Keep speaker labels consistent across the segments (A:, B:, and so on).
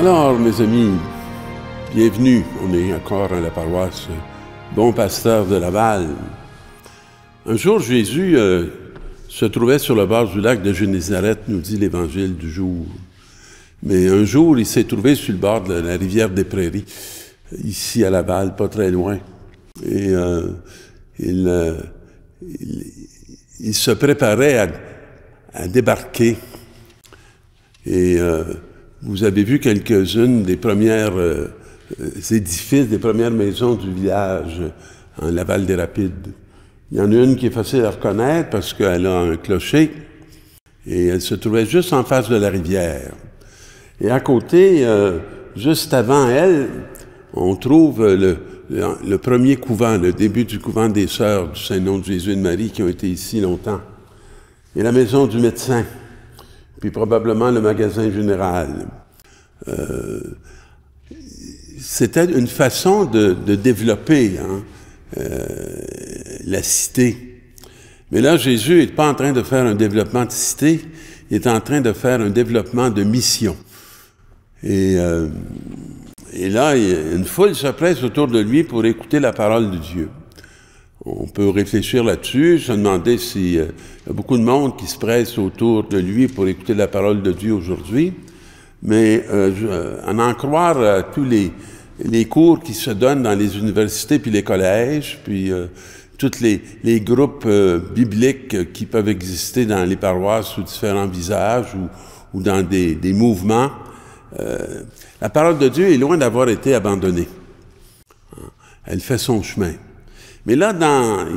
A: Alors, mes amis, bienvenue. On est encore à la paroisse Bon Pasteur de Laval. Un jour, Jésus se trouvait sur le bord du lac de Génézareth, nous dit l'Évangile du jour. Mais un jour, il s'est trouvé sur le bord de la rivière des Prairies, ici à Laval, pas très loin. Et il se préparait à débarquer. Et vous avez vu quelques-unes des premières édifices, des premières maisons du village en Laval des Rapides. Il y en a une qui est facile à reconnaître parce qu'elle a un clocher et elle se trouvait juste en face de la rivière. Et à côté, juste avant elle, on trouve le premier couvent, le début du couvent des Sœurs du Saint-Nom de Jésus et de Marie qui ont été ici longtemps. Et la maison du médecin, puis probablement le magasin général. C'était une façon de développer la cité. Mais là, Jésus n'est pas en train de faire un développement de cité, il est en train de faire un développement de mission. Et là, une foule se presse autour de lui pour écouter la parole de Dieu. On peut réfléchir là-dessus, se demander s'il y a beaucoup de monde qui se presse autour de lui pour écouter la parole de Dieu aujourd'hui. Mais en croire tous les cours qui se donnent dans les universités puis les collèges, puis tous les groupes bibliques qui peuvent exister dans les paroisses sous différents visages ou dans des mouvements, la parole de Dieu est loin d'avoir été abandonnée. Elle fait son chemin. Mais là,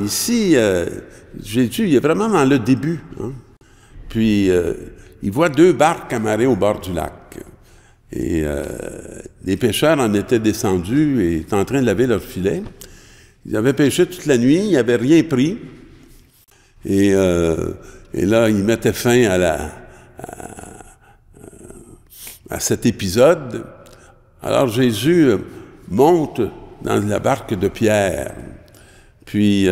A: ici, Jésus, il est vraiment dans le début. Puis, il voit deux barques amarrées au bord du lac. Et les pêcheurs en étaient descendus et étaient en train de laver leurs filets. Ils avaient pêché toute la nuit, ils n'avaient rien pris. Et là, ils mettaient fin à cet épisode. Alors, Jésus monte dans la barque de Pierre. Puis,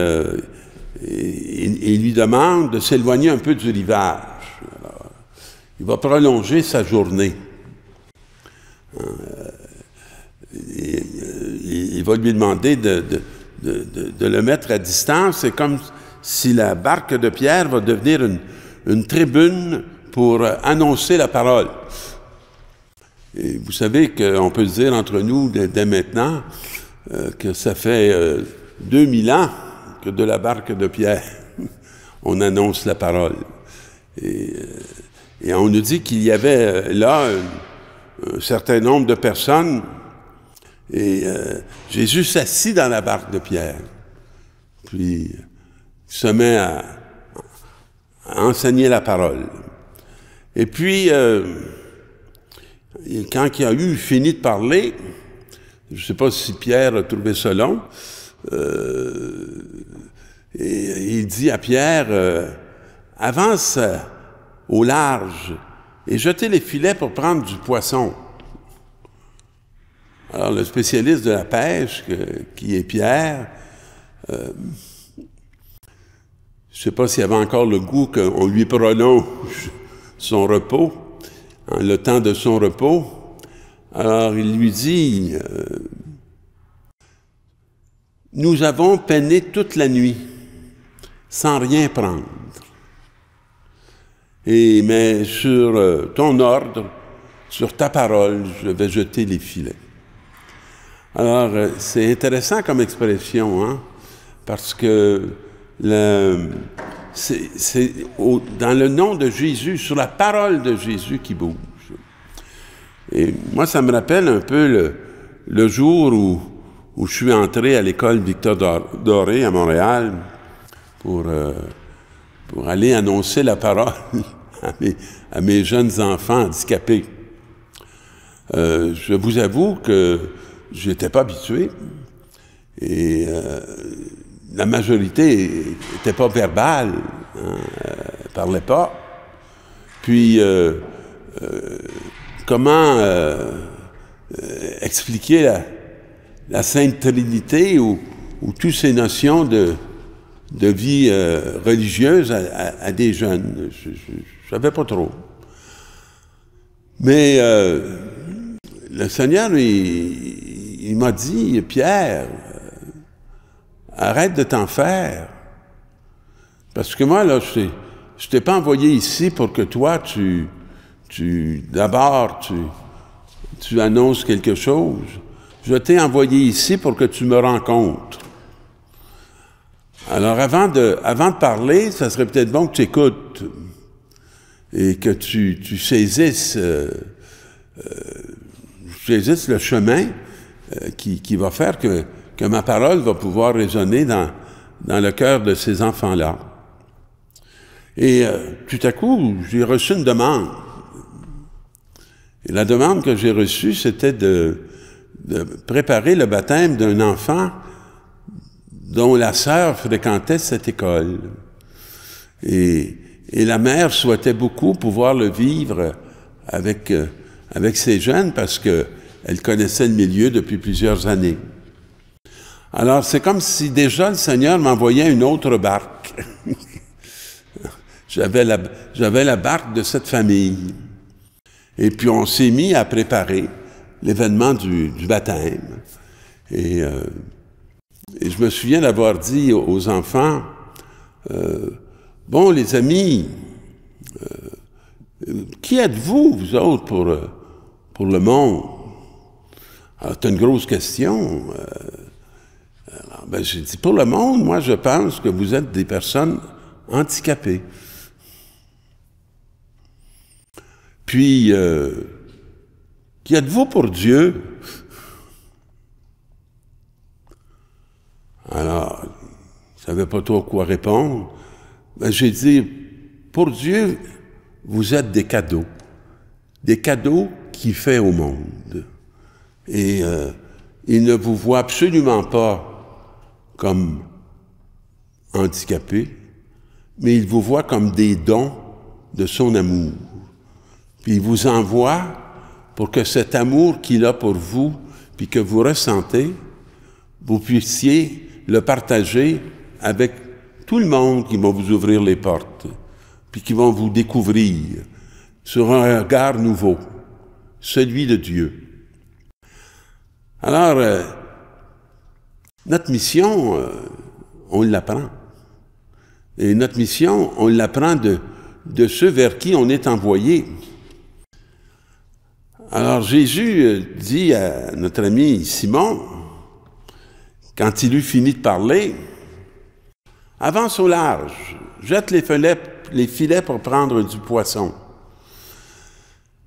A: il lui demande de s'éloigner un peu du rivage. Alors, il va prolonger sa journée. Il va lui demander de le mettre à distance. C'est comme si la barque de Pierre va devenir une tribune pour annoncer la parole. Et vous savez qu'on peut se dire entre nous dès maintenant que ça fait 2000 ans que de la barque de Pierre, on annonce la parole. Et on nous dit qu'il y avait là un certain nombre de personnes, et Jésus s'assit dans la barque de Pierre, puis il se met à enseigner la parole. Et puis, quand il a fini de parler, je ne sais pas si Pierre a trouvé ça long, et il dit à Pierre, avance au large et jetez les filets pour prendre du poisson. Alors, le spécialiste de la pêche, qui est Pierre, je ne sais pas s'il avait encore le goût qu'on lui prolonge son repos, le temps de son repos. Alors, il lui dit, nous avons peiné toute la nuit, sans rien prendre. Mais sur ton ordre, sur ta parole, je vais jeter les filets. Alors, c'est intéressant comme expression, parce que c'est dans le nom de Jésus, sur la parole de Jésus qui bouge. Et moi, ça me rappelle un peu le jour où je suis entré à l'école Victor Doré à Montréal pour aller annoncer la parole à mes jeunes enfants handicapés. Je vous avoue que je n'étais pas habitué et la majorité n'était pas verbale, ne parlait pas. Puis, comment expliquer la Sainte Trinité ou toutes ces notions de vie religieuse à des jeunes? Je ne savais pas trop. Mais le Seigneur, il m'a dit, Pierre, arrête de t'en faire. Parce que moi, là, je t'ai pas envoyé ici pour que toi, d'abord, tu annonces quelque chose. Je t'ai envoyé ici pour que tu me rencontres. Alors, avant de parler, ça serait peut-être bon que tu écoutes et que tu saisisses le chemin qui va faire que ma parole va pouvoir résonner dans le cœur de ces enfants-là. Et tout à coup, j'ai reçu une demande. Et la demande que j'ai reçue, c'était de préparer le baptême d'un enfant dont la sœur fréquentait cette école. Et la mère souhaitait beaucoup pouvoir le vivre avec ces jeunes parce qu'elle connaissait le milieu depuis plusieurs années. Alors, c'est comme si déjà le Seigneur m'envoyait une autre barque. J'avais la barque de cette famille. Et puis, on s'est mis à préparer l'événement du baptême. Et je me souviens d'avoir dit aux enfants, bon, les amis, qui êtes-vous, vous autres, pour le monde? Alors, c'est une grosse question. Alors, ben, j'ai dit, pour le monde, moi, je pense que vous êtes des personnes handicapées. Puis, qui êtes-vous pour Dieu? Alors, je ne savais pas trop quoi répondre. Ben, j'ai dit, pour Dieu, vous êtes des cadeaux qu'il fait au monde. Et il ne vous voit absolument pas comme handicapés, mais il vous voit comme des dons de son amour. Puis il vous envoie pour que cet amour qu'il a pour vous, puis que vous ressentez, vous puissiez le partager avec tout le monde qui va vous ouvrir les portes, puis qui vont vous découvrir sur un regard nouveau, celui de Dieu. Alors, notre mission, on l'apprend. Et notre mission, on l'apprend de ceux vers qui on est envoyé. Alors, Jésus dit à notre ami Simon, quand il eut fini de parler, « Avance au large, jette les filets pour prendre du poisson. »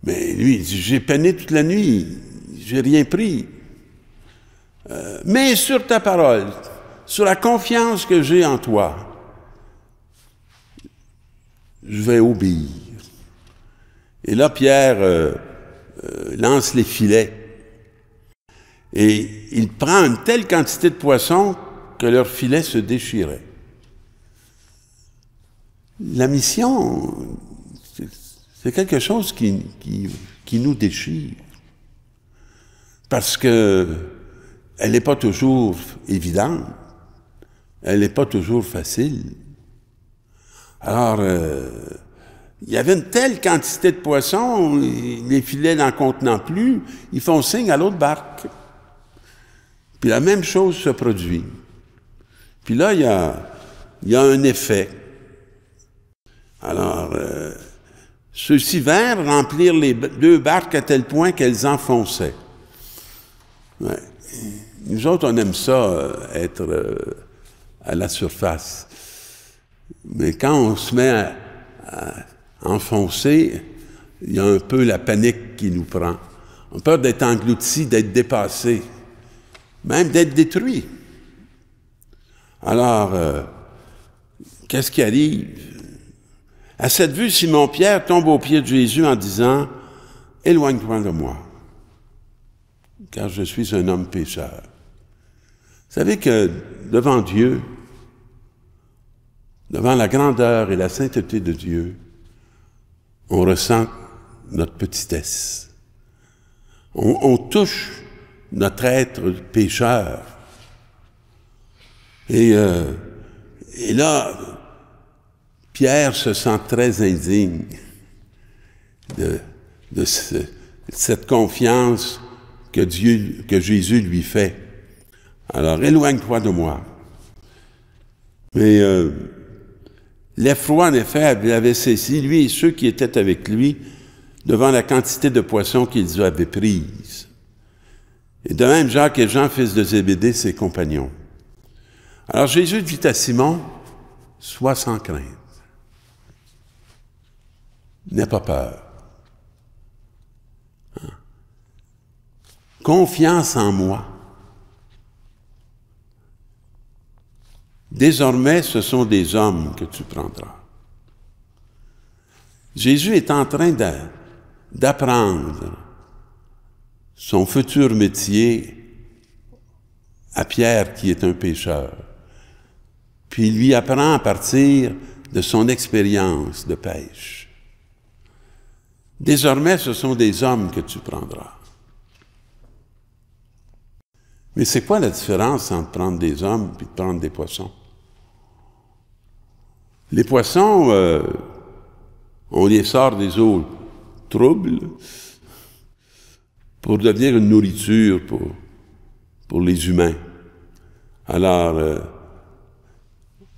A: Mais lui, il dit, « J'ai peiné toute la nuit, j'ai rien pris. Mais sur ta parole, sur la confiance que j'ai en toi, je vais obéir. » Et là, Pierre lance les filets. Et il prend une telle quantité de poissons que leurs filets se déchiraient. La mission, c'est quelque chose qui nous déchire. Parce que elle n'est pas toujours évidente. Elle n'est pas toujours facile. Alors, il y avait une telle quantité de poissons, les filets n'en contenant plus, ils font signe à l'autre barque. Puis la même chose se produit. Puis là, il y a un effet. Alors, ceux-ci vinrent remplir les deux barques à tel point qu'elles enfonçaient. Ouais. Nous autres, on aime ça, être à la surface. Mais quand on se met à enfoncer, il y a un peu la panique qui nous prend. On a peur d'être englouti, d'être dépassé, même d'être détruit. Alors, qu'est-ce qui arrive? À cette vue, Simon-Pierre tombe aux pieds de Jésus en disant, « Éloigne-toi de moi, car je suis un homme pécheur. » Vous savez que devant Dieu, devant la grandeur et la sainteté de Dieu, on ressent notre petitesse. On touche notre être pécheur. Et là, Pierre se sent très indigne de cette confiance que Jésus lui fait. Alors, éloigne-toi de moi. Mais l'effroi, en effet, avait cessé, lui et ceux qui étaient avec lui, devant la quantité de poissons qu'ils avaient prises. Et de même, Jacques et Jean, fils de Zébédée, ses compagnons. Alors Jésus dit à Simon, « Sois sans crainte. N'aie pas peur. Hein? Confiance en moi. Désormais, ce sont des hommes que tu prendras. » Jésus est en train d'apprendre son futur métier à Pierre, qui est un pécheur. Puis il lui apprend à partir de son expérience de pêche. Désormais, ce sont des hommes que tu prendras. Mais c'est quoi la différence entre prendre des hommes et prendre des poissons? Les poissons, on les sort des eaux troubles pour devenir une nourriture pour les humains. Alors,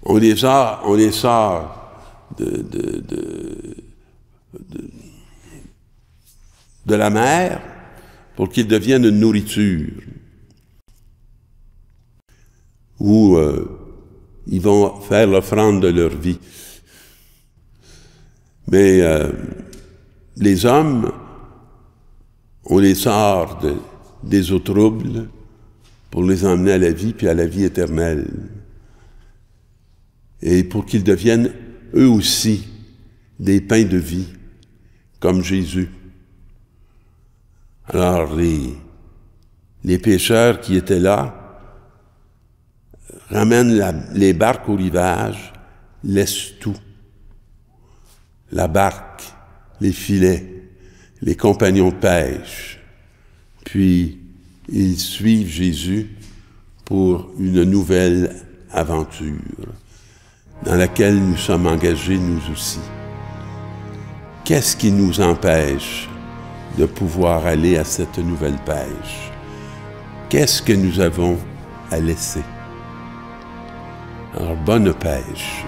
A: on les sort de la mer pour qu'ils deviennent une nourriture. Où ils vont faire l'offrande de leur vie. Mais les hommes, on les sort des eaux troubles pour les emmener à la vie, puis à la vie éternelle. Et pour qu'ils deviennent, eux aussi, des pains de vie, comme Jésus. Alors, les pécheurs qui étaient là ramènent les barques au rivage, laissent tout. La barque, les filets, les compagnons de pêche. Puis, ils suivent Jésus pour une nouvelle aventure dans laquelle nous sommes engagés nous aussi. Qu'est-ce qui nous empêche de pouvoir aller à cette nouvelle pêche? Qu'est-ce que nous avons à laisser? Alors, bonne pêche.